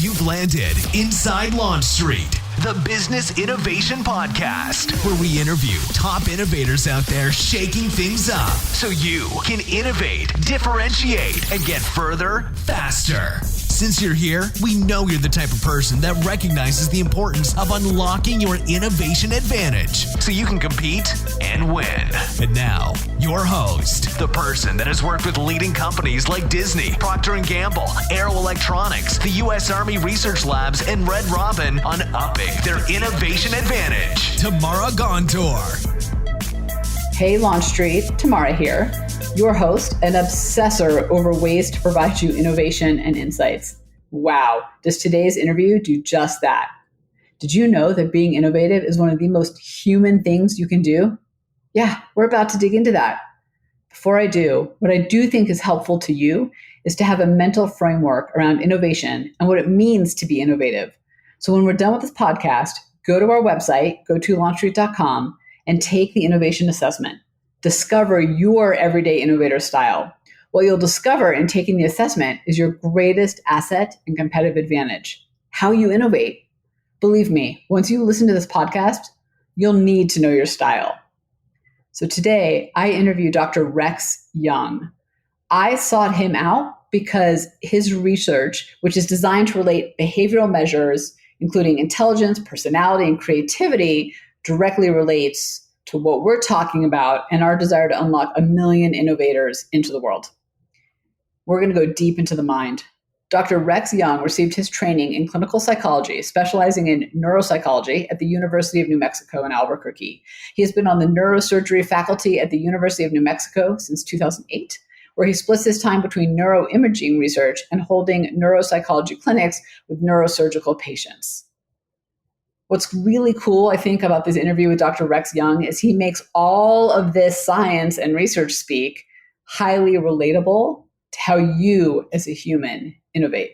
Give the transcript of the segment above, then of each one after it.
You've landed inside Launch Street, the Business Innovation Podcast, where we interview top innovators out there shaking things up so you can innovate, differentiate, and get further faster. Since you're here, we know you're the type of person that recognizes the importance of unlocking your innovation advantage so you can compete and win. And now, your host, the person that has worked with leading companies like Disney, Procter & Gamble, Aero Electronics, the U.S. Army Research Labs, and Red Robin on upping their innovation advantage. Tamara Gontor. Hey Launch Street, Tamara here, your host and obsessor over ways to provide you innovation and insights. Wow, does today's interview do just that? Did you know that being innovative is one of the most human things you can do? Yeah, we're about to dig into that. Before I do, what I do think is helpful to you is to have a mental framework around innovation and what it means to be innovative. So when we're done with this podcast, go to our website, go to launchstreet.com, and take the innovation assessment. Discover your everyday innovator style. What you'll discover in taking the assessment is your greatest asset and competitive advantage, how you innovate. Believe me, once you listen to this podcast, you'll need to know your style. So today, I interview Dr. Rex Jung. I sought him out because his research, which is designed to relate behavioral measures, including intelligence, personality, and creativity, directly relates to what we're talking about and our desire to unlock 1 million innovators into the world. We're going to go deep into the mind. Dr. Rex Jung received his training in clinical psychology, specializing in neuropsychology at the University of New Mexico in Albuquerque. He has been on the neurosurgery faculty at the University of New Mexico since 2008, where he splits his time between neuro-imaging research and holding neuropsychology clinics with neurosurgical patients. What's really cool, I think, about this interview with Dr. Rex Jung is he makes all of this science and research speak highly relatable to how you as a human innovate.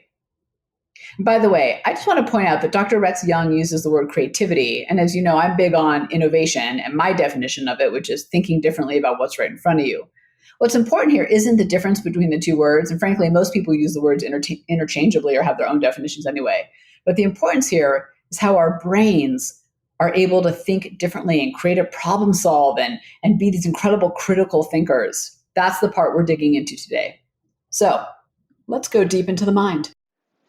And by the way, I just want to point out that Dr. Rex Jung uses the word creativity. And as you know, I'm big on innovation and my definition of it, which is thinking differently about what's right in front of you. What's important here isn't the difference between the two words. And frankly, most people use the words interchangeably or have their own definitions anyway. But the importance here is how our brains are able to think differently and create a problem solve and be these incredible critical thinkers. That's the part we're digging into today. So let's go deep into the mind.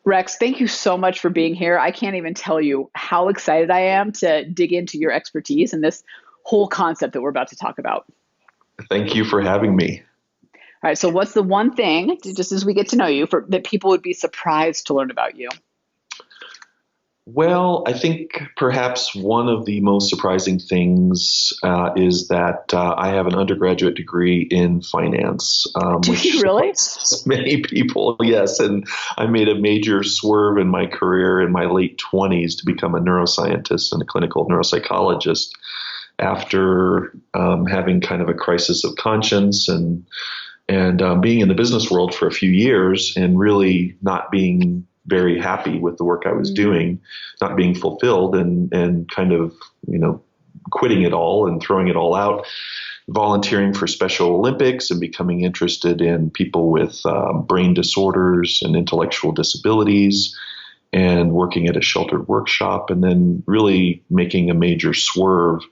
Rex, thank you so much for being here. I can't even tell you how excited I am to dig into your expertise and this whole concept that we're about to talk about. Thank you for having me. All right. So what's the one thing, just as we get to know you, that people would be surprised to learn about you? Well, I think perhaps one of the most surprising things is that I have an undergraduate degree in finance. Do you really? Many people, yes. And I made a major swerve in my career in my late 20s to become a neuroscientist and a clinical neuropsychologist after having kind of a crisis of conscience and being in the business world for a few years and really not being very happy with the work I was doing, not being fulfilled and kind of, quitting it all and throwing it all out, volunteering for Special Olympics and becoming interested in people with brain disorders and intellectual disabilities and working at a sheltered workshop and then really making a major swerve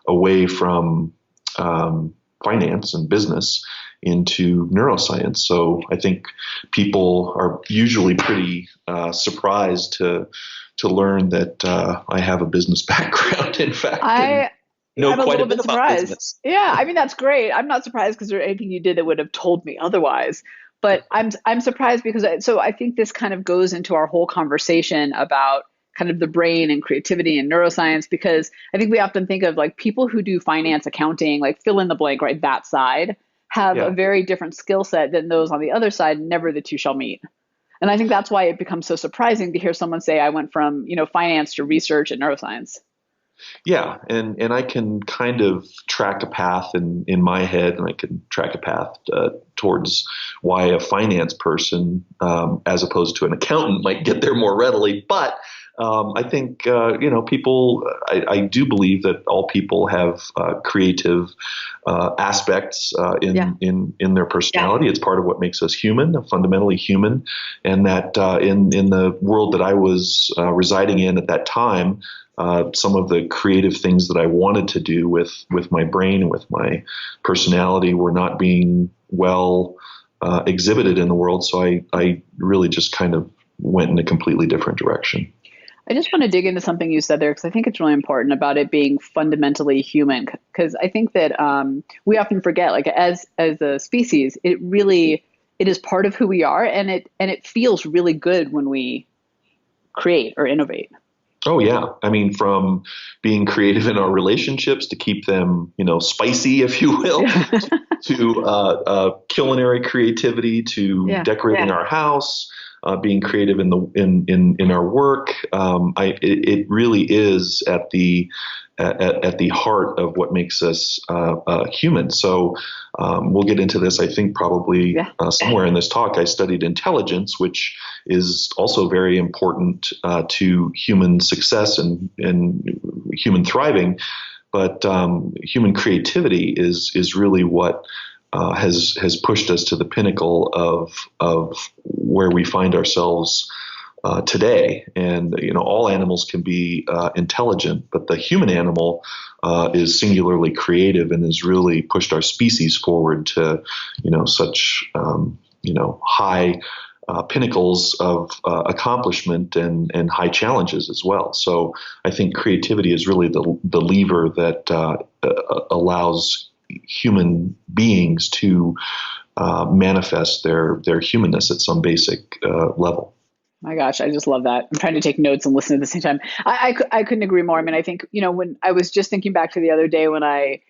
away from finance and business into neuroscience. So I think people are usually pretty surprised to learn that I have a business background. In fact, I'm a little bit surprised. Business. Yeah, I mean that's great. I'm not surprised because there's anything you did that would have told me otherwise. But I'm surprised because I think this kind of goes into our whole conversation about kind of the brain and creativity and neuroscience, because I think we often think of like people who do finance, accounting, like fill in the blank, right? That side have a very different skill set than those on the other side. Never the two shall meet. And I think that's why it becomes so surprising to hear someone say, I went from, finance to research and neuroscience. Yeah. And I can kind of track a path in my head, and I can track a path towards why a finance person, as opposed to an accountant, might get there more readily. But I think, people, I do believe that all people have creative aspects in their personality. Yeah. It's part of what makes us human, fundamentally human. And that in the world that I was residing in at that time, some of the creative things that I wanted to do with my brain and with my personality were not being well exhibited in the world. So I really just kind of went in a completely different direction. I just want to dig into something you said there, because I think it's really important about it being fundamentally human. Because I think that we often forget, like as a species, it is part of who we are, and it feels really good when we create or innovate. Oh yeah, I mean, from being creative in our relationships to keep them, spicy, if you will, to culinary creativity, to decorating our house. Being creative in our work, it really is at the heart of what makes us human. So we'll get into this, I think, probably somewhere in this talk. I studied intelligence, which is also very important to human success and human thriving. But human creativity is really what has pushed us to the pinnacle of where we find ourselves today. And all animals can be intelligent, but the human animal is singularly creative and has really pushed our species forward to such high pinnacles of accomplishment and high challenges as well. So I think creativity is really the lever that allows human beings to manifest their humanness at some basic level. My gosh, I just love that. I'm trying to take notes and listen at the same time. I couldn't agree more. I mean, I think, when I was just thinking back to the other day when I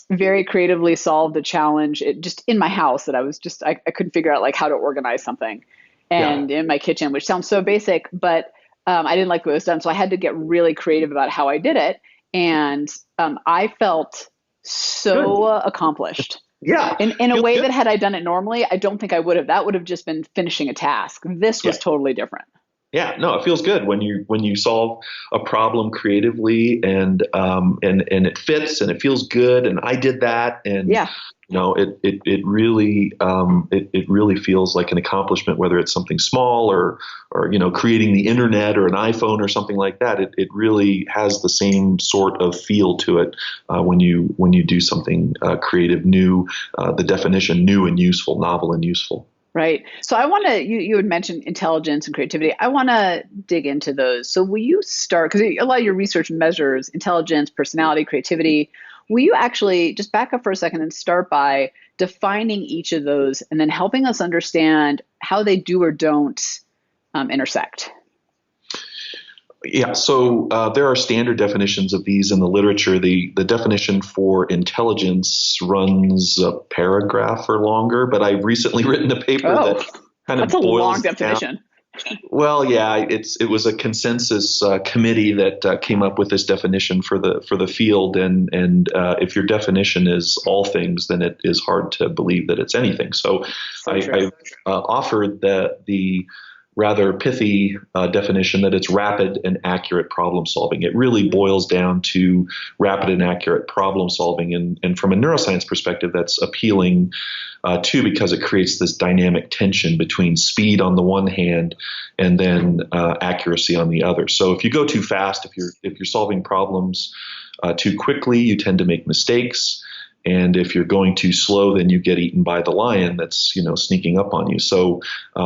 very creatively solved a challenge just in my house that I couldn't figure out like how to organize something and in my kitchen, which sounds so basic, but I didn't like the way it was done. So I had to get really creative about how I did it. And I felt so accomplished. Yeah. In a way that had I done it normally, I don't think I would have. That would have just been finishing a task. This was totally different. Yeah, no, it feels good when you solve a problem creatively and it fits and it feels good and I did that and it really feels like an accomplishment, whether it's something small or creating the internet or an iPhone or something like that. It really has the same sort of feel to it when you do something creative, new, the definition new and useful, novel and useful. Right. So I want to, you had mentioned intelligence and creativity. I want to dig into those. So will you start, because a lot of your research measures intelligence, personality, creativity. Will you actually just back up for a second and start by defining each of those and then helping us understand how they do or don't intersect? Yeah, so there are standard definitions of these in the literature. The definition for intelligence runs a paragraph or longer, but I've recently written a paper that kind of boils down. That's a long definition. Well, yeah, it was a consensus committee that came up with this definition for the field, and if your definition is all things, then it is hard to believe that it's anything. So I offered the rather pithy definition that it's rapid and accurate problem solving. It really boils down to rapid and accurate problem solving. And from a neuroscience perspective, that's appealing too, because it creates this dynamic tension between speed on the one hand and then accuracy on the other. So if you go too fast, if you're solving problems too quickly, you tend to make mistakes. And if you're going too slow, then you get eaten by the lion that's sneaking up on you. So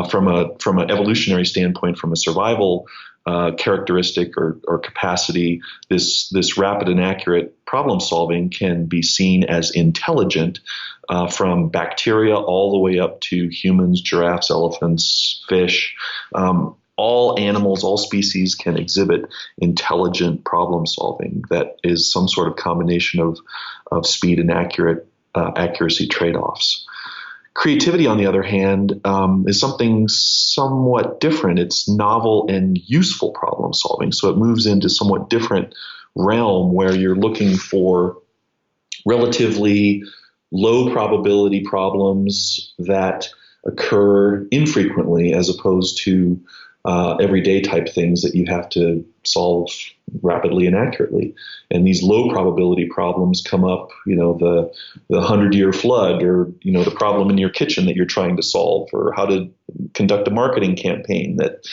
from an evolutionary standpoint, from a survival characteristic or capacity, this rapid and accurate problem solving can be seen as intelligent from bacteria all the way up to humans, giraffes, elephants, fish. All animals, all species can exhibit intelligent problem solving that is some sort of combination of speed and accuracy trade-offs. Creativity, on the other hand, is something somewhat different. It's novel and useful problem solving. So it moves into somewhat different realm where you're looking for relatively low probability problems that occur infrequently as opposed to everyday type things that you have to solve rapidly and accurately. And these low probability problems come up, the 100-year flood, or, the problem in your kitchen that you're trying to solve, or how to conduct a marketing campaign that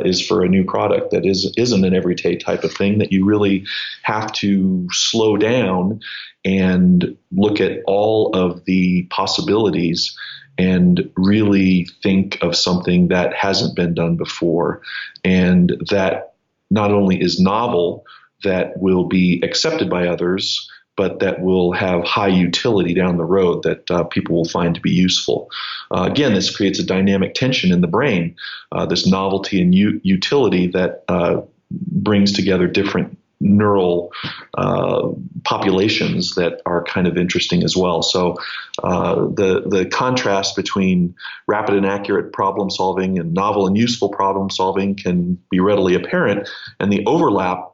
is for a new product that isn't an everyday type of thing, that you really have to slow down and look at all of the possibilities and really think of something that hasn't been done before, and that not only is novel, that will be accepted by others, but that will have high utility down the road that people will find to be useful. Again, this creates a dynamic tension in the brain, this novelty and utility that brings together different neural populations that are kind of interesting as well. So the contrast between rapid and accurate problem solving and novel and useful problem solving can be readily apparent, and the overlap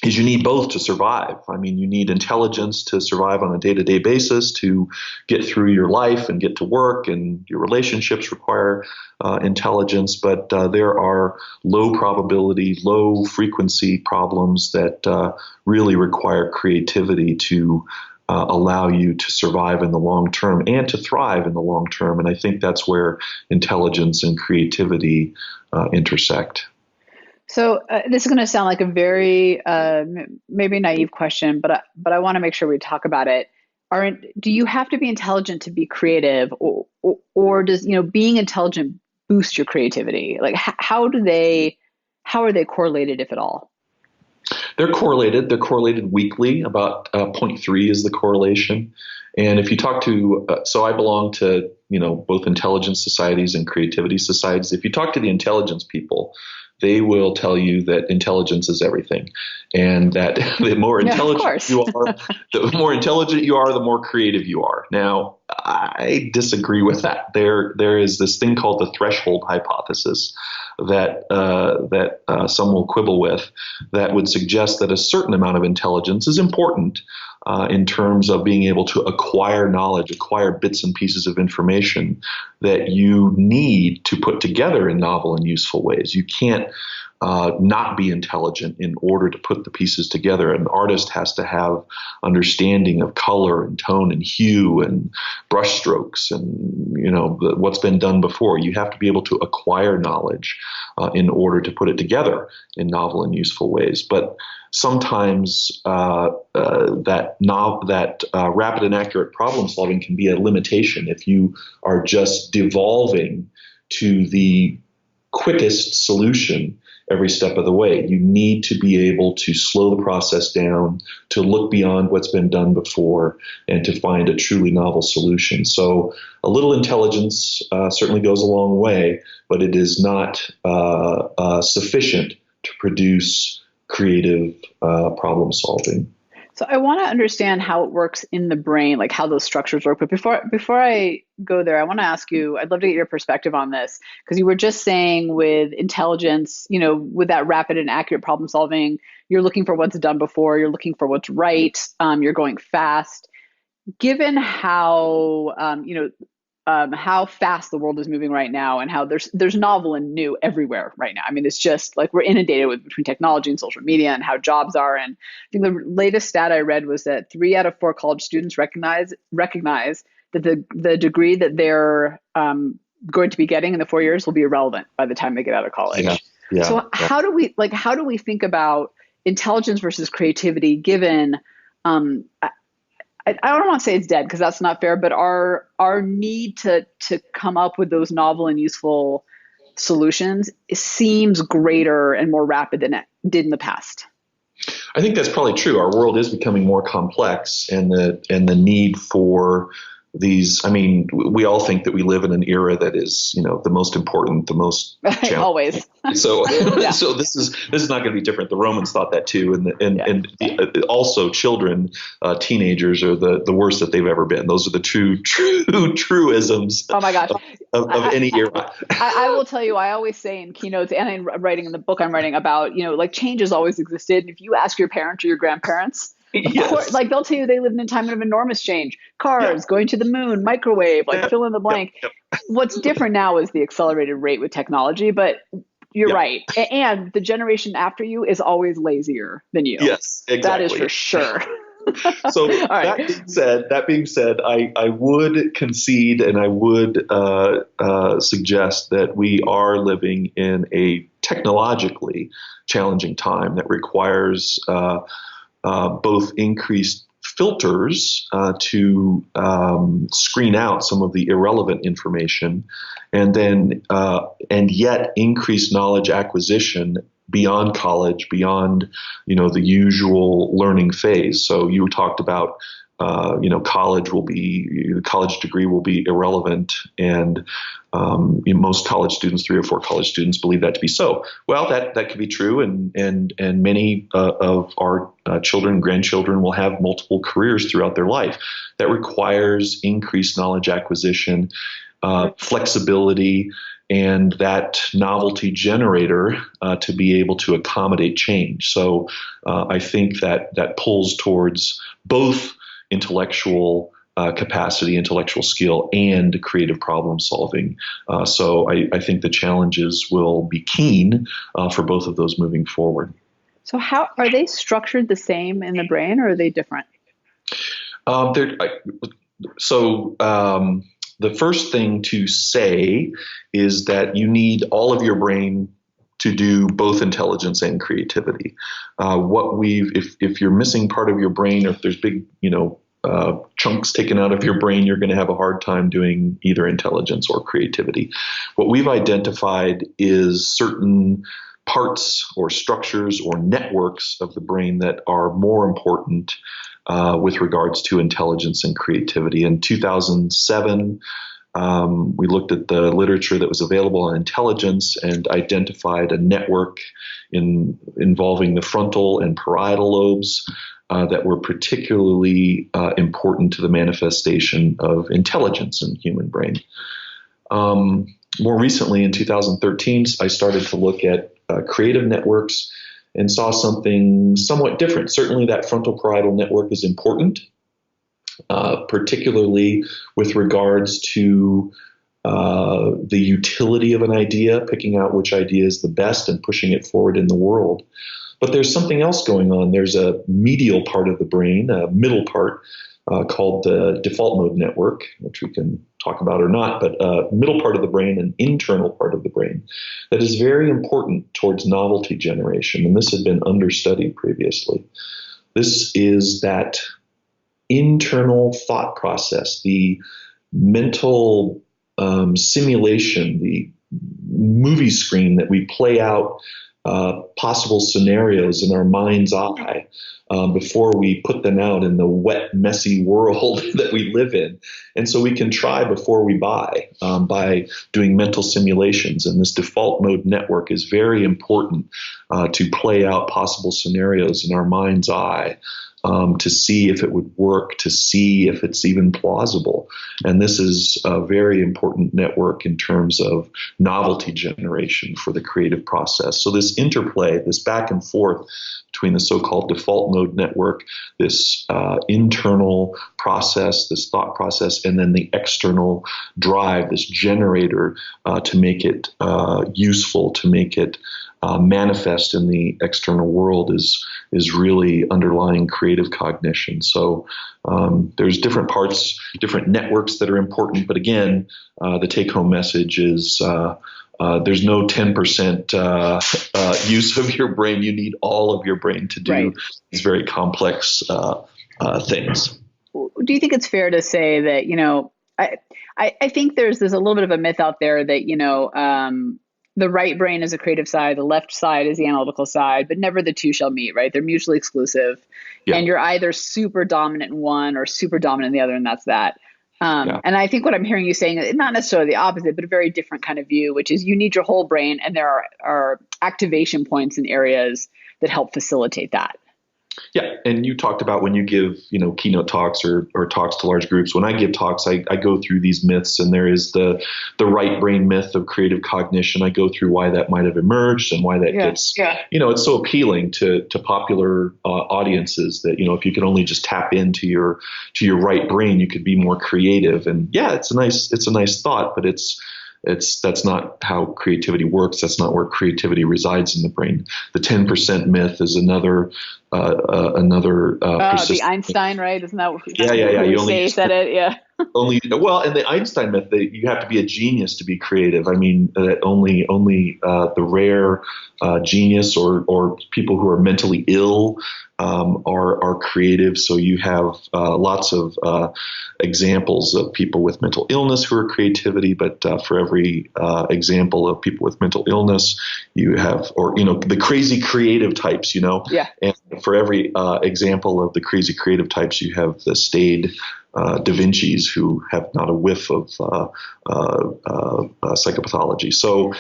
is you need both to survive. I mean, you need intelligence to survive on a day-to-day basis, to get through your life and get to work, and your relationships require intelligence. But there are low probability, low frequency problems that really require creativity to allow you to survive in the long term and to thrive in the long term. And I think that's where intelligence and creativity intersect. So this is going to sound like a very maybe naive question, but I want to make sure we talk about it. Do you have to be intelligent to be creative, or does being intelligent boost your creativity? Like how are they correlated, if at all? They're correlated. They're correlated weekly. About 0.3 is the correlation. And if you talk to, so I belong to both intelligence societies and creativity societies. If you talk to the intelligence people, they will tell you that intelligence is everything, and that the more intelligent you are, the more creative you are. Now, I disagree with that. There is this thing called the threshold hypothesis that some will quibble with, that would suggest that a certain amount of intelligence is important in terms of being able to acquire knowledge, acquire bits and pieces of information that you need to put together in novel and useful ways. You can't not be intelligent in order to put the pieces together. An artist has to have understanding of color and tone and hue and brushstrokes and what's been done before. You have to be able to acquire knowledge in order to put it together in novel and useful ways. But sometimes that rapid and accurate problem solving can be a limitation if you are just devolving to the quickest solution every step of the way. You need to be able to slow the process down, to look beyond what's been done before, and to find a truly novel solution. So a little intelligence certainly goes a long way, but it is not sufficient to produce creative problem solving. So I want to understand how it works in the brain, like how those structures work. But before I go there, I want to ask you, I'd love to get your perspective on this, because you were just saying with intelligence, with that rapid and accurate problem solving, you're looking for what's done before, you're looking for what's right, you're going fast. Given how, how fast the world is moving right now, and how there's novel and new everywhere right now. I mean, it's just like we're inundated with between technology and social media and how jobs are. And I think the latest stat I read was that 3 out of 4 college students recognize that the degree that they're going to be getting in the 4 years will be irrelevant by the time they get out of college. Yeah. So how do we think about intelligence versus creativity given I don't want to say it's dead, because that's not fair, but our need to come up with those novel and useful solutions seems greater and more rapid than it did in the past? I think that's probably true. Our world is becoming more complex, and the need for these, I mean, we all think that we live in an era that is, the most important, the most challenging. Always. So this is not going to be different. The Romans thought that too, and also children, teenagers are the worst that they've ever been. Those are the truisms. Oh my gosh. of any era. I will tell you, I always say in keynotes and in writing in the book I'm writing about, like change has always existed. If you ask your parents or your grandparents, Of course, like they'll tell you they live in a time of enormous change. Cars, going to the moon, microwave, like fill in the blank. What's different now is the accelerated rate with technology, but you're right. And the generation after you is always lazier than you. Yes, exactly. That is for sure. So that being said, I would concede and I would suggest that we are living in a technologically challenging time that requires both increased filters to screen out some of the irrelevant information, and yet increased knowledge acquisition beyond college, beyond the usual learning phase. So you talked about the college degree will be irrelevant, and most college students, 3 or 4 college students, believe that to be so. Well, that could be true, and many of our children and grandchildren will have multiple careers throughout their life. That requires increased knowledge acquisition, flexibility, and that novelty generator to be able to accommodate change. So I think that pulls towards both intellectual capacity, intellectual skill, and creative problem solving. So I think the challenges will be keen for both of those moving forward. So how are they structured the same in the brain, or are they different? The first thing to say is that you need all of your brain to do both intelligence and creativity. If you're missing part of your brain, or if there's big, chunks taken out of your brain, you're going to have a hard time doing either intelligence or creativity. What we've identified is certain parts or structures or networks of the brain that are more important with regards to intelligence and creativity. In 2007, we looked at the literature that was available on intelligence and identified a network involving the frontal and parietal lobes that were particularly important to the manifestation of intelligence in the human brain. More recently, in 2013, I started to look at creative networks and saw something somewhat different. Certainly that frontal parietal network is important, particularly with regards to the utility of an idea, picking out which idea is the best and pushing it forward in the world. But there's something else going on. There's a medial part of the brain, a middle part, called the default mode network, which we can talk about or not, but middle part of the brain, an internal part of the brain that is very important towards novelty generation. And this had been understudied previously. This is that internal thought process, the mental simulation, the movie screen that we play out possible scenarios in our mind's eye before we put them out in the wet, messy world that we live in. And so we can try before we buy by doing mental simulations. And this default mode network is very important to play out possible scenarios in our mind's eye. To see if it would work, to see if it's even plausible. And this is a very important network in terms of novelty generation for the creative process. So this interplay, this back and forth between the so-called default mode network, this internal process, this thought process, and then the external drive, this generator to make it useful, to make it manifest in the external world is really underlying creative cognition. So there's different parts, different networks that are important. But again, the take-home message is there's no 10% use of your brain. You need all of your brain to do these very complex things. Do you think it's fair to say that, I think there's a little bit of a myth out there that, the right brain is a creative side, the left side is the analytical side, but never the two shall meet, right? They're mutually exclusive. Yeah. And you're either super dominant in one or super dominant in the other, and that's that. And I think what I'm hearing you saying is not necessarily the opposite, but a very different kind of view, which is you need your whole brain, and there are activation points in areas that help facilitate that. Yeah, and you talked about when you give, keynote talks or talks to large groups. When I give talks, I go through these myths, and there is the right brain myth of creative cognition. I go through why that might have emerged and why that gets, it's so appealing to popular audiences that, if you could only just tap into your right brain, you could be more creative. And yeah, it's a nice thought, but that's not how creativity works. That's not where creativity resides in the brain. The 10% myth is another the Einstein, right? Isn't that what you said it? Yeah. And the Einstein myth that you have to be a genius to be creative. I mean, that only the rare genius or people who are mentally ill are creative. So you have lots of examples of people with mental illness who are creativity, but for every example of people with mental illness, you have, the crazy creative types, and for every example of the crazy creative types, you have the staid Da Vinci's who have not a whiff of psychopathology. So,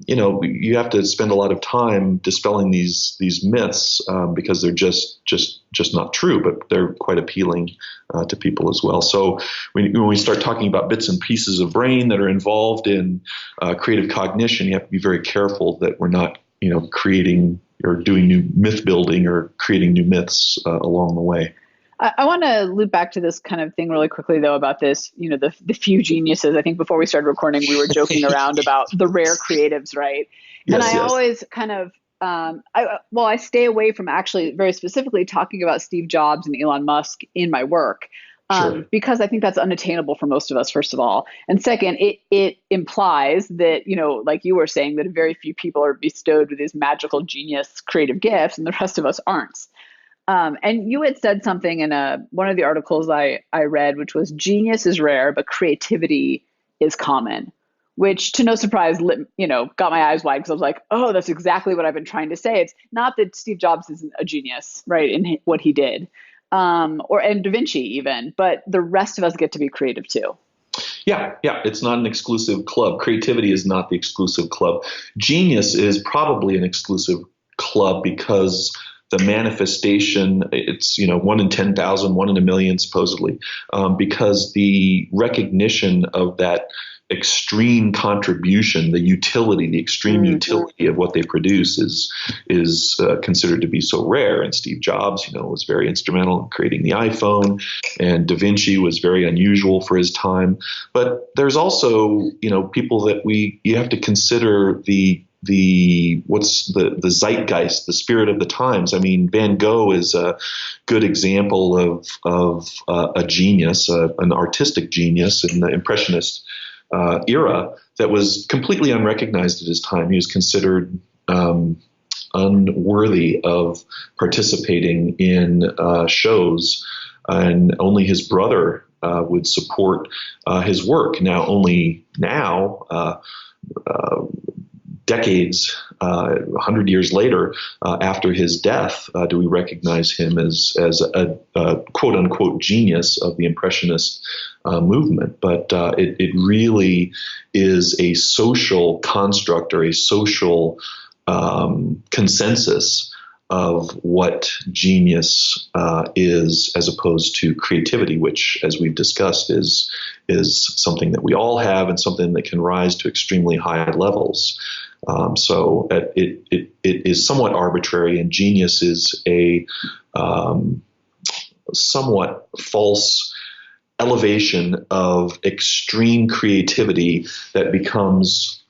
you have to spend a lot of time dispelling these myths because they're just not true, but they're quite appealing to people as well. So when we start talking about bits and pieces of brain that are involved in creative cognition, you have to be very careful that we're not, creating or doing new myth building or creating new myths along the way. I want to loop back to this kind of thing really quickly, though, about this, the few geniuses. I think before we started recording, we were joking around about the rare creatives, right? Yes, and I always kind of, I stay away from actually very specifically talking about Steve Jobs and Elon Musk in my work. Because I think that's unattainable for most of us, first of all. And second, it implies that, like you were saying, that very few people are bestowed with these magical genius creative gifts and the rest of us aren't. And you had said something in one of the articles I read, which was genius is rare, but creativity is common, which to no surprise, got my eyes wide because I was like, oh, that's exactly what I've been trying to say. It's not that Steve Jobs isn't a genius, right, in what he did, and Da Vinci even, but the rest of us get to be creative too. Yeah. It's not an exclusive club. Creativity is not the exclusive club. Genius is probably an exclusive club because the manifestation, it's, 1 in 10,000, 1 in a million, supposedly, because the recognition of that extreme contribution, the utility, the extreme utility of what they produce is considered to be so rare. And Steve Jobs, was very instrumental in creating the iPhone, and Da Vinci was very unusual for his time. But there's also, people that you have to consider the zeitgeist, the spirit of the times. I mean, Van Gogh is a good example of a genius, an artistic genius in the Impressionist era that was completely unrecognized at his time. He was considered unworthy of participating in shows, and only his brother would support his work. Decades, 100 years later, after his death, do we recognize him as a quote unquote genius of the Impressionist movement. But it really is a social construct or a social consensus of what genius is, as opposed to creativity, which, as we've discussed, is something that we all have and something that can rise to extremely high levels. So it is somewhat arbitrary, and genius is a somewhat false elevation of extreme creativity that becomes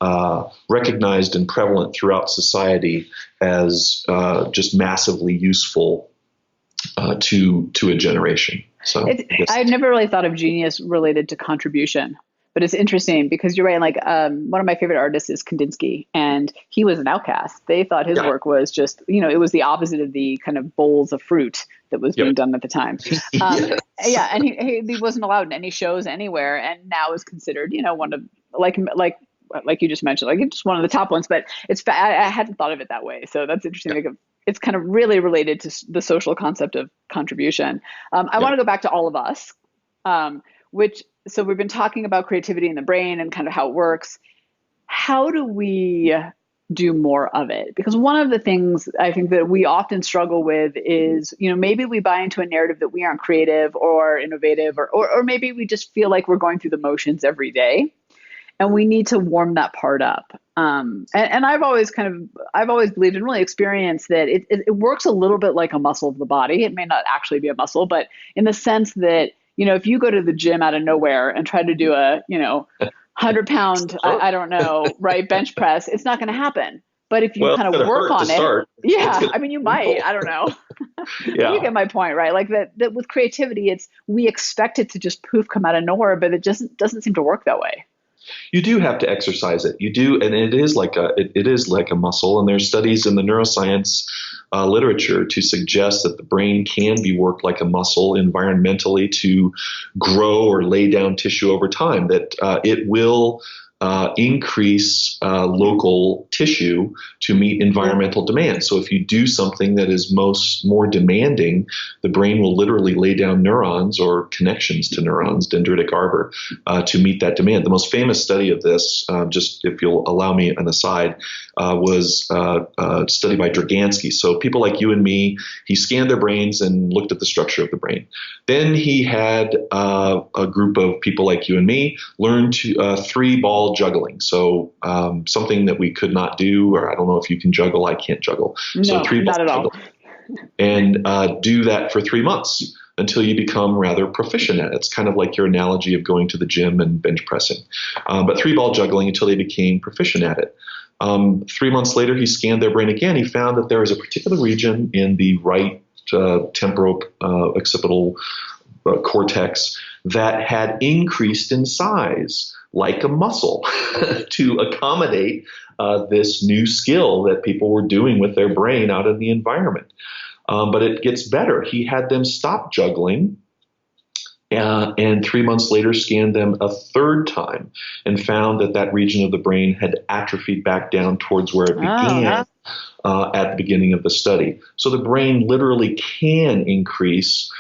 recognized and prevalent throughout society as just massively useful to a generation. So I've never really thought of genius related to contribution. But it's interesting because you're right. Like one of my favorite artists is Kandinsky, and he was an outcast. They thought his work was just, it was the opposite of the kind of bowls of fruit that was being done at the time. And he wasn't allowed in any shows anywhere, and now is considered, one of like you just mentioned, like just one of the top ones. But I hadn't thought of it that way, so that's interesting. Like it's kind of really related to the social concept of contribution. I want to go back to all of us, So we've been talking about creativity in the brain and kind of how it works. How do we do more of it? Because one of the things I think that we often struggle with is, maybe we buy into a narrative that we aren't creative or innovative, or maybe we just feel like we're going through the motions every day. And we need to warm that part up. And I've always believed and really experienced that it works a little bit like a muscle of the body. It may not actually be a muscle, but in the sense that, if you go to the gym out of nowhere and try to do a, 100-pound, I don't know, right, bench press, it's not going to happen. But if you kind of work on it, you might, I don't know. Yeah. You get my point, right? Like that with creativity, we expect it to just poof come out of nowhere, but it just doesn't seem to work that way. You do have to exercise it. You do, and it is like a muscle. And there's studies in the neuroscience literature to suggest that the brain can be worked like a muscle environmentally to grow or lay down tissue over time. That it will increase local tissue to meet environmental demands. So if you do something that is more demanding, the brain will literally lay down neurons or connections to neurons, dendritic arbor, to meet that demand. The most famous study of this, just if you'll allow me an aside, was a study by Dragansky. So people like you and me, he scanned their brains and looked at the structure of the brain. Then he had a group of people like you and me learn to three-ball juggling. So something that we could not do, or I don't know if you can juggle, I can't juggle. No, so three-ball not at all. And do that for 3 months until you become rather proficient at it. It's kind of like your analogy of going to the gym and bench pressing. But three-ball juggling until they became proficient at it. 3 months later, he scanned their brain again. He found that there was a particular region in the right temporal occipital cortex that had increased in size like a muscle to accommodate this new skill that people were doing with their brain out in the environment. But it gets better. He had them stop juggling and 3 months later scanned them a third time and found that region of the brain had atrophied back down towards where it began at the beginning of the study. So the brain literally can increase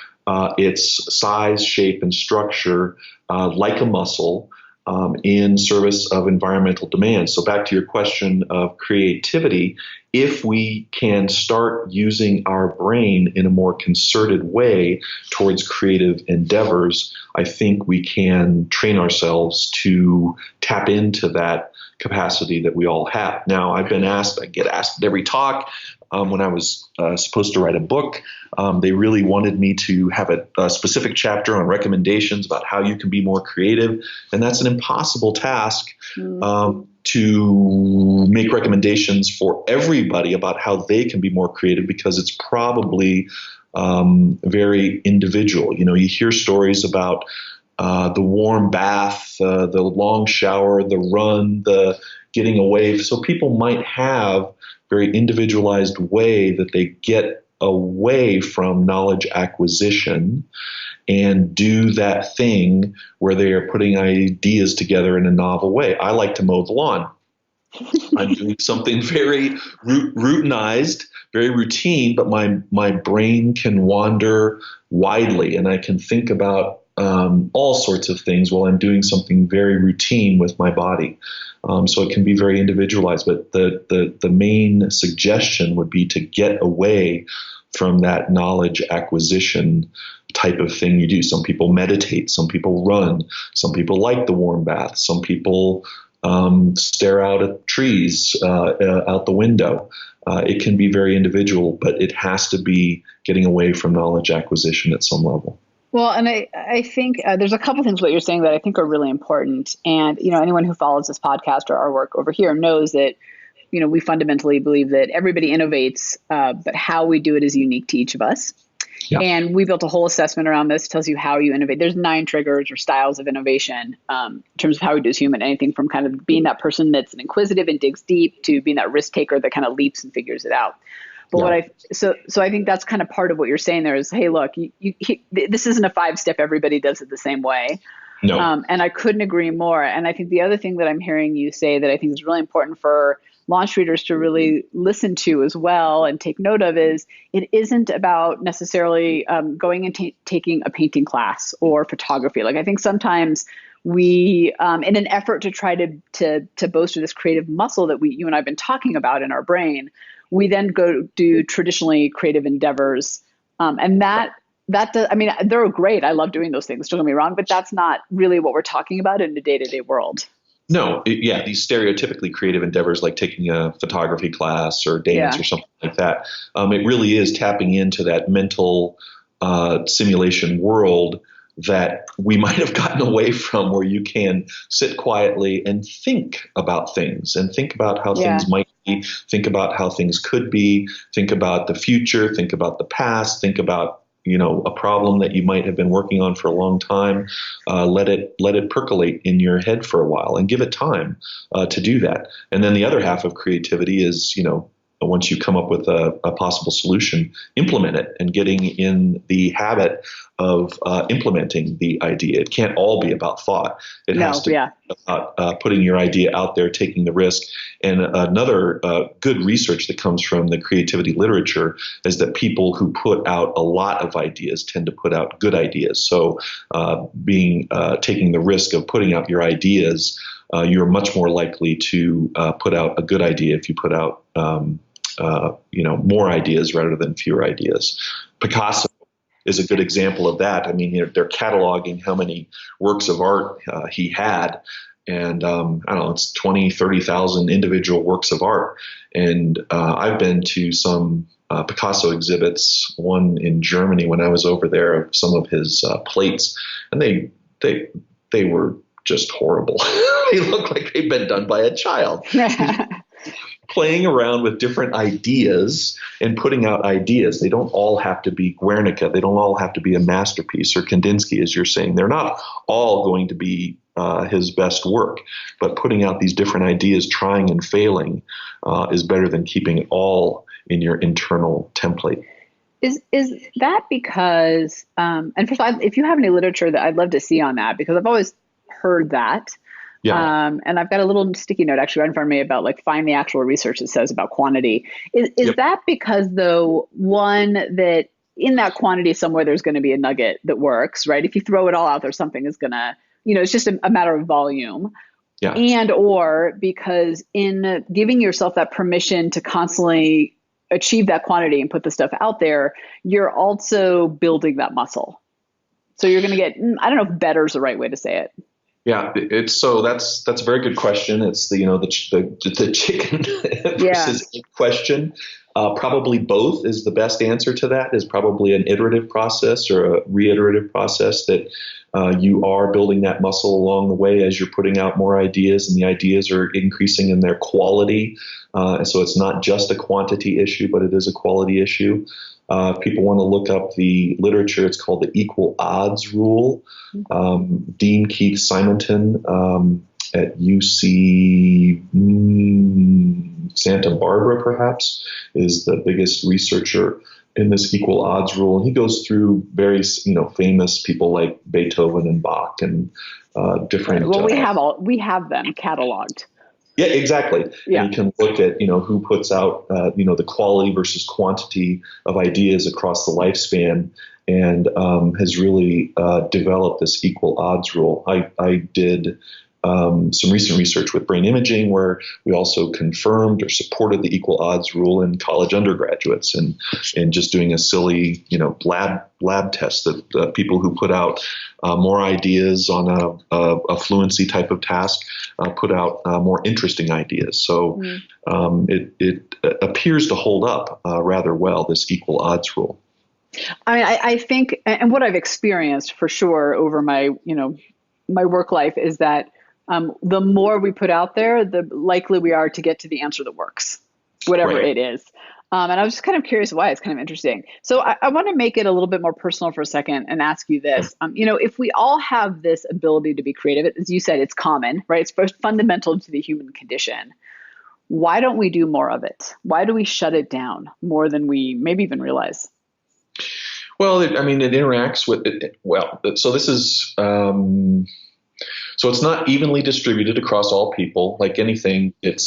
its size, shape, and structure like a muscle in service of environmental demands. So back to your question of creativity, if we can start using our brain in a more concerted way towards creative endeavors, I think we can train ourselves to tap into that capacity that we all have. Now, I get asked at every talk. When I was supposed to write a book, they really wanted me to have a specific chapter on recommendations about how you can be more creative. And that's an impossible task to make recommendations for everybody about how they can be more creative, because it's probably very individual. You hear stories about the warm bath, the long shower, the run, the getting away. So people might have very individualized way that they get away from knowledge acquisition and do that thing where they are putting ideas together in a novel way. I like to mow the lawn. I'm doing something very routinized, very routine, but my brain can wander widely and I can think about all sorts of things while I'm doing something very routine with my body. So it can be very individualized, but the main suggestion would be to get away from that knowledge acquisition type of thing you do. Some people meditate, some people run, some people like the warm bath, some people stare out at trees out the window. It can be very individual, but it has to be getting away from knowledge acquisition at some level. Well, and I think there's a couple things what you're saying that I think are really important. And, anyone who follows this podcast or our work over here knows that, we fundamentally believe that everybody innovates, but how we do it is unique to each of us. Yeah. And we built a whole assessment around this, tells you how you innovate. There's 9 triggers or styles of innovation in terms of how we do as human, anything from kind of being that person that's inquisitive and digs deep to being that risk taker that kind of leaps and figures it out. But so I think that's kind of part of what you're saying there is, hey, look, this isn't a 5-step. Everybody does it the same way. No. And I couldn't agree more. And I think the other thing that I'm hearing you say that I think is really important for launch readers to really listen to as well and take note of is it isn't about necessarily going and taking a painting class or photography. Like I think sometimes we, in an effort to try to bolster this creative muscle that you and I've been talking about in our brain, we then go do traditionally creative endeavors. And that does, I mean, they're great. I love doing those things. Don't get me wrong, but that's not really what we're talking about in the day-to-day world. No, these stereotypically creative endeavors like taking a photography class or dance or something like that. It really is tapping into that mental simulation world that we might have gotten away from, where you can sit quietly and think about things and think about how things might be, think about how things could be, think about the future, think about the past, think about a problem that you might have been working on for a long time. Let it percolate in your head for a while and give it time to do that. And then the other half of creativity is, once you come up with a possible solution, implement it and getting in the habit of implementing the idea. It can't all be about thought. It has to be about putting your idea out there, taking the risk. And another good research that comes from the creativity literature is that people who put out a lot of ideas tend to put out good ideas. So taking the risk of putting out your ideas, you're much more likely to put out a good idea if you put out more ideas rather than fewer ideas. Picasso is a good example of that. I mean, they're cataloging how many works of art he had. And I don't know, it's 20, 30,000 individual works of art. And I've been to some Picasso exhibits, one in Germany when I was over there, of some of his plates. And they were just horrible. They look like they've been done by a child. Playing around with different ideas and putting out ideas. They don't all have to be Guernica. They don't all have to be a masterpiece, or Kandinsky, as you're saying. They're not all going to be his best work, but putting out these different ideas, trying and failing, is better than keeping it all in your internal template. Is that because, and first, if you have any literature that I'd love to see on that, because I've always heard that. Yeah. And I've got a little sticky note actually right in front of me about find the actual research that says about quantity. Is that because, though, one, that in that quantity somewhere there's going to be a nugget that works, right? If you throw it all out there, something is going to, it's just a matter of volume. Yeah. And or because in giving yourself that permission to constantly achieve that quantity and put the stuff out there, you're also building that muscle. So you're going to get, I don't know if better is the right way to say it. Yeah, that's a very good question. It's the chicken versus egg question. Probably both is the best answer to that. Is probably an iterative process or a reiterative process that you are building that muscle along the way as you're putting out more ideas, and the ideas are increasing in their quality. So it's not just a quantity issue, but it is a quality issue. If people want to look up the literature, it's called the equal odds rule. Dean Keith Simonton at UC Santa Barbara, perhaps, is the biggest researcher in this equal odds rule. And he goes through various, famous people like Beethoven and Bach and different. Well, we have them cataloged. Yeah, exactly. Yeah. And you can look at, who puts out, the quality versus quantity of ideas across the lifespan, and has really developed this equal odds rule. I did some recent research with brain imaging where we also confirmed or supported the equal odds rule in college undergraduates, and just doing a silly, lab test that people who put out more ideas on a fluency type of task put out more interesting ideas. So it appears to hold up rather well, this equal odds rule. I mean, I think, and what I've experienced for sure over my work life is that the more we put out there, the likely we are to get to the answer that works, whatever it is. And I was just kind of curious why. It's kind of interesting. So I want to make it a little bit more personal for a second and ask you this. If we all have this ability to be creative, as you said, it's common, right? It's fundamental to the human condition. Why don't we do more of it? Why do we shut it down more than we maybe even realize? Well, it interacts with it. Well, so this is... So it's not evenly distributed across all people. Like anything, it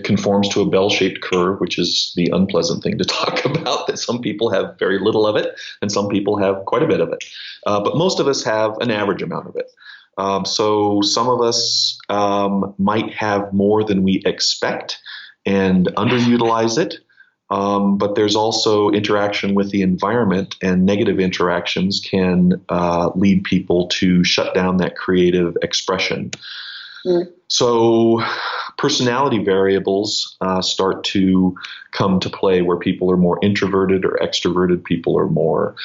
conforms to a bell-shaped curve, which is the unpleasant thing to talk about, that some people have very little of it and some people have quite a bit of it. But most of us have an average amount of it. So some of us might have more than we expect and underutilize it. But there's also interaction with the environment, and negative interactions can lead people to shut down that creative expression. So personality variables start to come to play, where people are more introverted or extroverted, people are more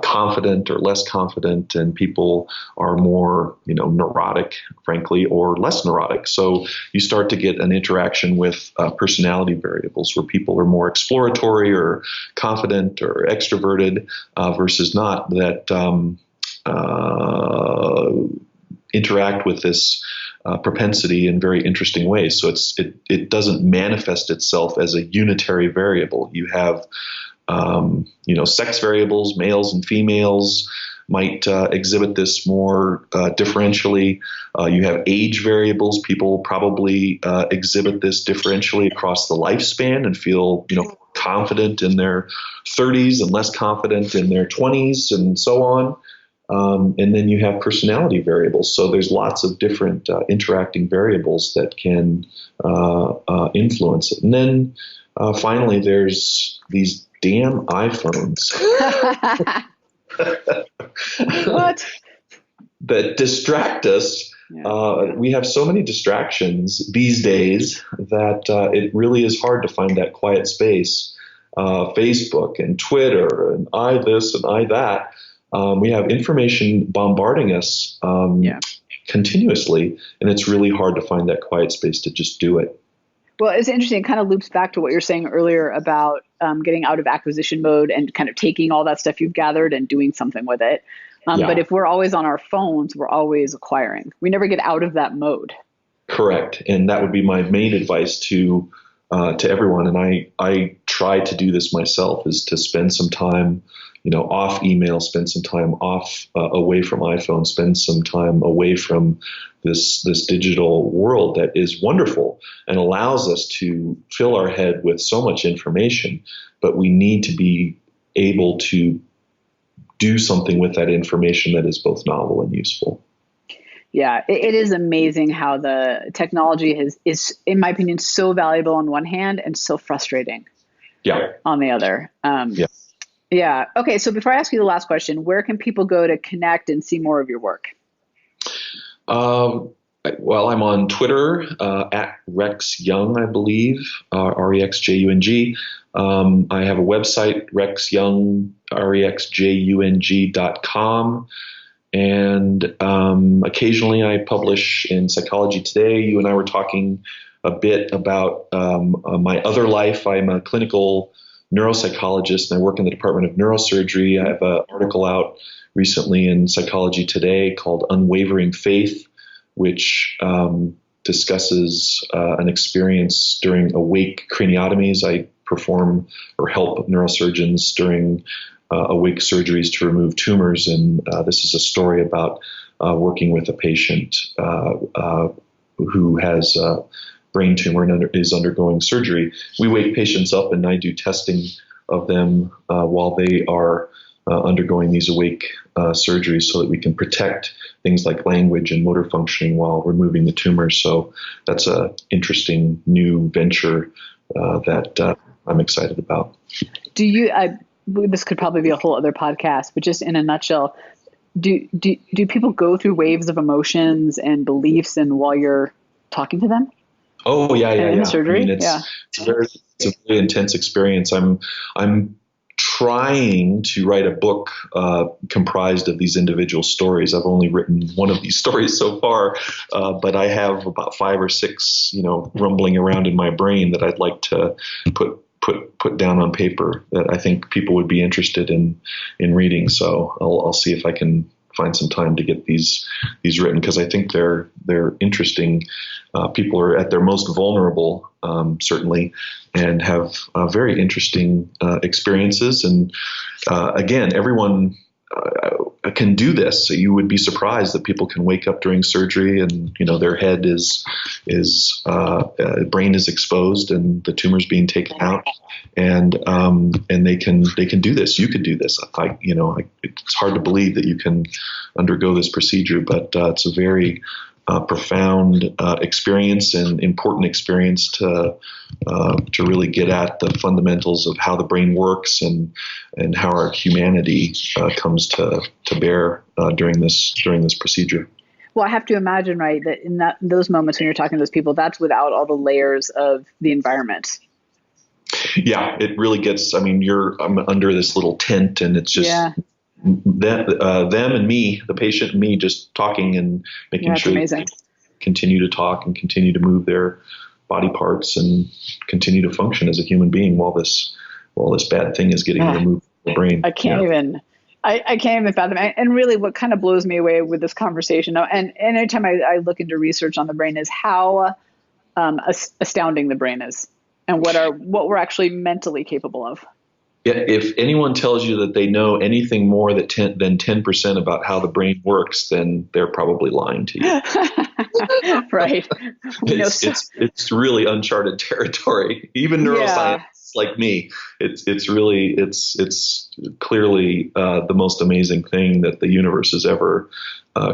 confident or less confident, and people are more, neurotic, frankly, or less neurotic. So you start to get an interaction with personality variables, where people are more exploratory or confident or extroverted versus not, that interact with this propensity in very interesting ways. So it doesn't manifest itself as a unitary variable. You have sex variables, males and females might exhibit this more differentially. You have age variables. People probably exhibit this differentially across the lifespan and feel confident in their 30s and less confident in their 20s and so on. And then you have personality variables. So there's lots of different interacting variables that can influence it. And then finally, there's these damn iPhones. What? That distract us. Yeah. We have so many distractions these days that it really is hard to find that quiet space. Facebook and Twitter and I this and I that. We have information bombarding us continuously, and it's really hard to find that quiet space to just do it. Well, it's interesting. It kind of loops back to what you were saying earlier about getting out of acquisition mode and kind of taking all that stuff you've gathered and doing something with it. But if we're always on our phones, we're always acquiring. We never get out of that mode. Correct. And that would be my main advice to everyone. And I try to do this myself, is to spend some time off email, spend some time off, away from iPhone, spend some time away from this digital world that is wonderful and allows us to fill our head with so much information, but we need to be able to do something with that information that is both novel and useful. Yeah, it is amazing how the technology is, in my opinion, so valuable on one hand and so frustrating on the other. Yeah. Okay. So before I ask you the last question, where can people go to connect and see more of your work? Well, I'm on Twitter at Rex Jung, I believe, REXJUNG. I have a website, RexJung.com. And occasionally I publish in Psychology Today. You and I were talking a bit about my other life. I'm a clinical neuropsychologist, and I work in the Department of Neurosurgery. I have an article out recently in Psychology Today called Unwavering Faith, which discusses an experience during awake craniotomies. I perform or help neurosurgeons during awake surgeries to remove tumors. And this is a story about working with a patient who has brain tumor and is undergoing surgery. We wake patients up, and I do testing of them while they are undergoing these awake surgeries, so that we can protect things like language and motor functioning while removing the tumors. So that's an interesting new venture that I'm excited about. Do you? This could probably be a whole other podcast, but just in a nutshell, do people go through waves of emotions and beliefs, and while you're talking to them? Oh yeah. Surgery? I mean, it's a very intense experience. I'm trying to write a book comprised of these individual stories. I've only written one of these stories so far, but I have about 5 or 6, rumbling around in my brain that I'd like to put down on paper that I think people would be interested in reading. So I'll see if I can find some time to get these written, because I think they're interesting. People are at their most vulnerable, certainly, and have very interesting experiences. And again, everyone can do this. So you would be surprised that people can wake up during surgery and, their head brain is exposed and the tumor's being taken out, and they can do this. You could do this. It's hard to believe that you can undergo this procedure, but it's a very profound experience and important experience to really get at the fundamentals of how the brain works and how our humanity comes to bear during this procedure. Well, I have to imagine, right, that in those moments when you're talking to those people, that's without all the layers of the environment. Yeah, it really gets. I'm under this little tent, and it's just. Yeah. Them and me, the patient and me, just talking and making sure they continue to talk and continue to move their body parts and continue to function as a human being while this bad thing is getting removed from the brain. I can't even fathom. And really, what kind of blows me away with this conversation, and anytime I look into research on the brain, is how astounding the brain is, and what we're actually mentally capable of. If anyone tells you that they know anything more than 10% about how the brain works, then they're probably lying to you. Right. It's really uncharted territory. Even neuroscientists like me, it's clearly the most amazing thing that the universe has ever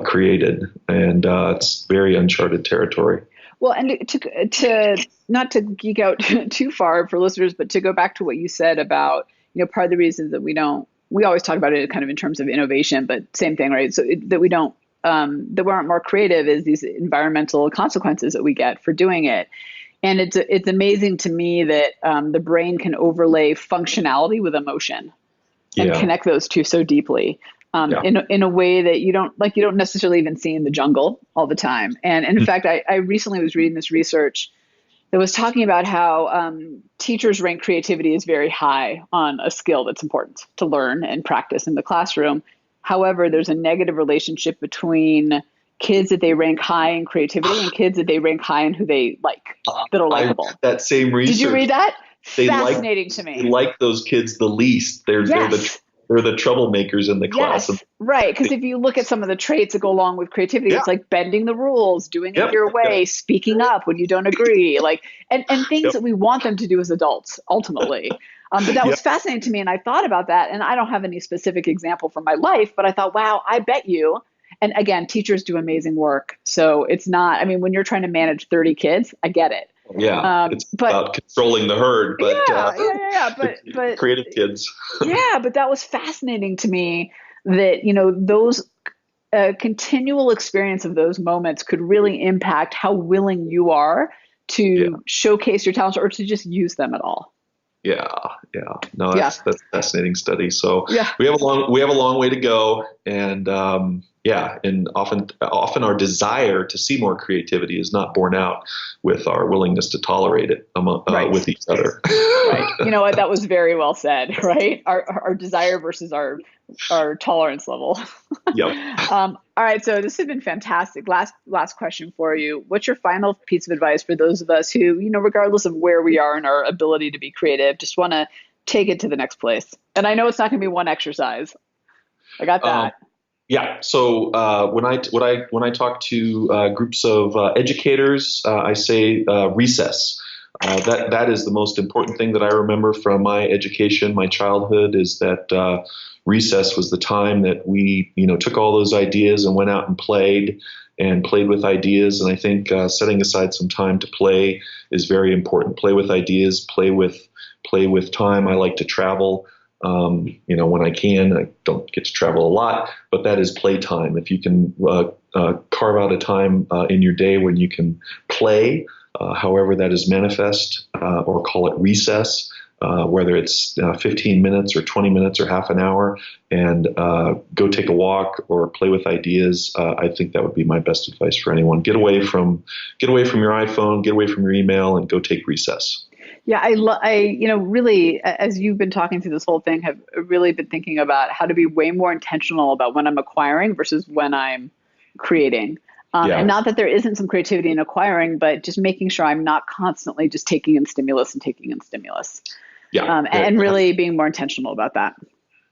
created, and it's very uncharted territory. Well, and to not to geek out too far for listeners, but to go back to what you said about, part of the reasons that we always talk about it kind of in terms of innovation, but same thing, right? So that we aren't more creative is these environmental consequences that we get for doing it. And it's amazing to me that the brain can overlay functionality with emotion and connect those two so deeply. In a way that you don't necessarily even see in the jungle all the time. And in fact, I recently was reading this research that was talking about how teachers rank creativity as very high on a skill that's important to learn and practice in the classroom. However, there's a negative relationship between kids that they rank high in creativity and kids that they rank high in who they like, that are likable. That same research. Did you read that? Fascinating to me. They like those kids the least. They're the troublemakers in the class. Yes, right. Because if you look at some of the traits that go along with creativity, it's like bending the rules, doing it your way, speaking up when you don't agree, and things that we want them to do as adults, ultimately. But that was fascinating to me. And I thought about that. And I don't have any specific example from my life, but I thought, wow, I bet you. And again, teachers do amazing work. So it's not, when you're trying to manage 30 kids, I get it. Yeah, it's about controlling the herd, but but creative kids. But that was fascinating to me that, those continual experience of those moments could really impact how willing you are to showcase your talents or to just use them at all. No, that's a fascinating study. So we have a long way to go, and and often our desire to see more creativity is not borne out with our willingness to tolerate it with each other. Right. You know what? That was very well said. Right. Our desire versus our tolerance level. Yep. All right. So this has been fantastic. Last question for you. What's your final piece of advice for those of us who, regardless of where we are in our ability to be creative, just want to take it to the next place? And I know it's not going to be one exercise. I got that. So when I talk to groups of educators, I say recess. That is the most important thing that I remember from my education, my childhood, is that recess was the time that we took all those ideas and went out and played with ideas. And I think setting aside some time to play is very important. Play with ideas, play with time. I like to travel. When I can. I don't get to travel a lot, but that is playtime. If you can carve out a time in your day when you can play, however that is manifest, or call it recess, whether it's 15 minutes or 20 minutes or half an hour, and go take a walk or play with ideas, I think that would be my best advice for anyone. Get away from your iPhone, get away from your email, and go take recess. Yeah, I really, as you've been talking through this whole thing, have really been thinking about how to be way more intentional about when I'm acquiring versus when I'm creating. And not that there isn't some creativity in acquiring, but just making sure I'm not constantly just taking in stimulus. Yeah. And really being more intentional about that.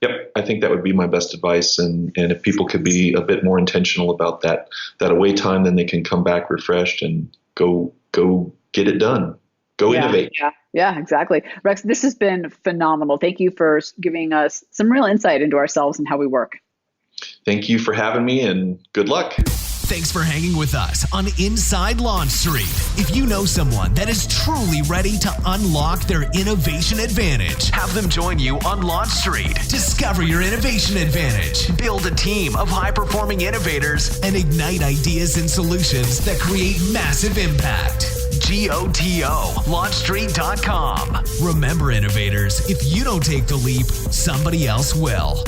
Yep, I think that would be my best advice. And if people could be a bit more intentional about that away time, then they can come back refreshed and go get it done. Go innovate. Yeah, exactly. Rex, this has been phenomenal. Thank you for giving us some real insight into ourselves and how we work. Thank you for having me, and good luck. Thanks for hanging with us on Inside Launch Street. If you know someone that is truly ready to unlock their innovation advantage, have them join you on Launch Street. Discover your innovation advantage. Build a team of high-performing innovators and ignite ideas and solutions that create massive impact. GOTO, launchstreet.com. Remember, innovators, if you don't take the leap, somebody else will.